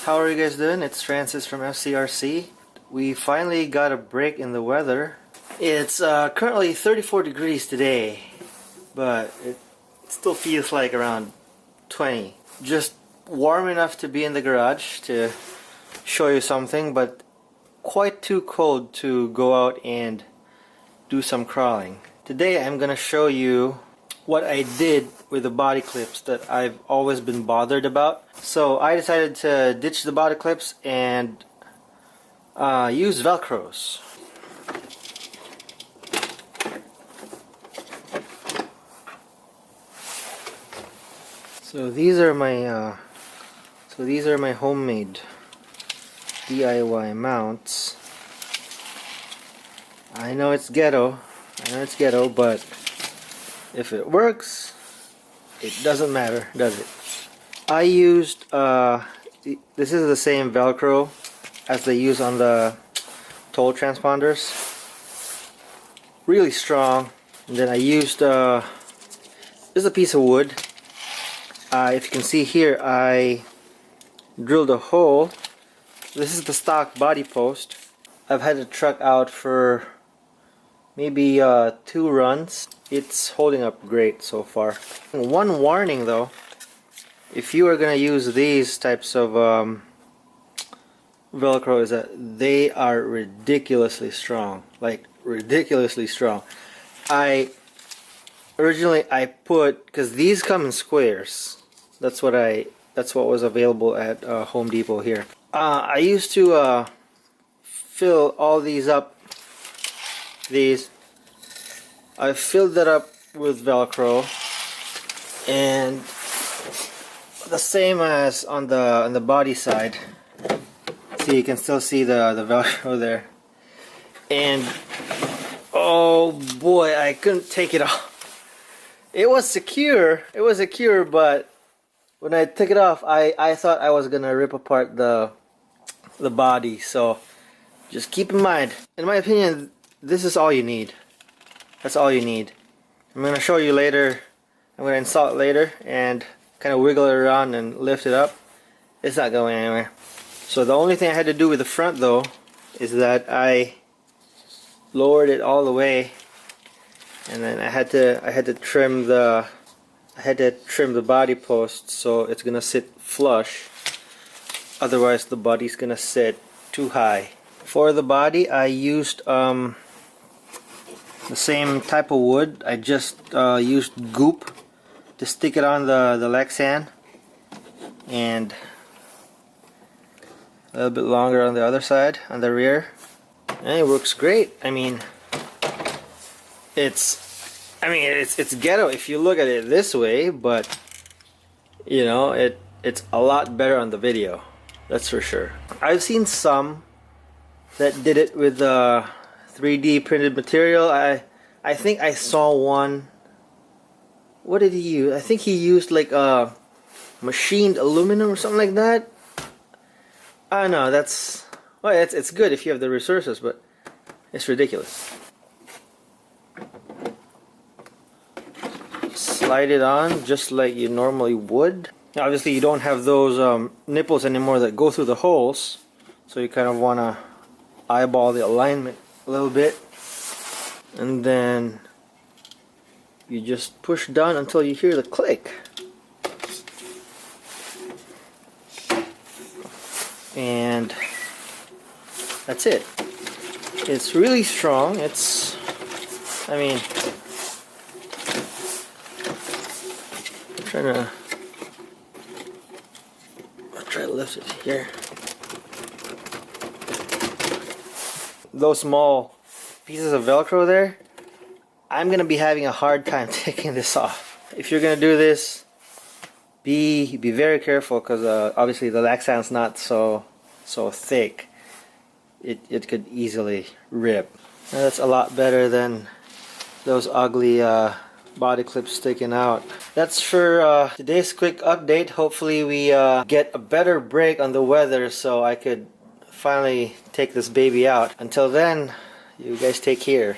How are you guys doing? It's Traxxas from FCRC. We finally got a break in the weather. It's currently 34 degrees today, but it still feels like around 20. Just warm enough to be in the garage to show you something, but quite too cold to go out and do some crawling. Today I'm gonna show you what I did with the body clips that I've always been bothered about. So I decided to ditch the body clips and use Velcros. So these are my homemade DIY mounts. I know it's ghetto, but if it works, it doesn't matter, does it? I used this is the same Velcro as they use on the toll transponders. Really strong. And then I used this is a piece of wood. If you can see here, I drilled a hole. This is the stock body post. I've had the truck out for maybe 2 runs. It's holding up great so far. One warning though, if you are gonna use these types of Velcro, is that they are ridiculously strong, like ridiculously strong. Originally I put, because these come in squares. That's what was available at Home Depot here. I used to fill all these up. I filled that up with Velcro, and the same as on the body side. See, you can still see the Velcro there. And oh boy, I couldn't take it off. It was secure, but when I took it off, I thought I was gonna rip apart the body. So just keep in mind, in my opinion, this is all you need. That's all you need. I'm gonna show you later. I'm gonna install it later and kind of wiggle it around and lift it up. It's not going anywhere. So the only thing I had to do with the front though is that I lowered it all the way, and then I had to trim the body post so it's gonna sit flush. Otherwise the body's gonna sit too high. For the body I used the same type of wood. I just used goop to stick it on the Lexan, and a little bit longer on the other side, on the rear, and it works great. I mean, it's ghetto if you look at it this way, but you know, it's a lot better on the video, that's for sure. I've seen some that did it with 3D printed material. I think I saw one. What did he use? I think he used like machined aluminum or something like that. I don't know. That's, well, it's good if you have the resources, but it's ridiculous. Slide it on just like you normally would. Obviously you don't have those nipples anymore that go through the holes, so you kind of want to eyeball the alignment a little bit, and then you just push down until you hear the click, and that's it. It's really strong. It's, I mean, I'll try to lift it here. Those small pieces of Velcro there, I'm gonna be having a hard time taking this off. If you're gonna do this, be very careful, because obviously the Lexan's not so thick. It could easily rip. Now that's a lot better than those ugly body clips sticking out. That's for today's quick update. Hopefully we get a better break on the weather so I could finally take this baby out. Until then, you guys take care.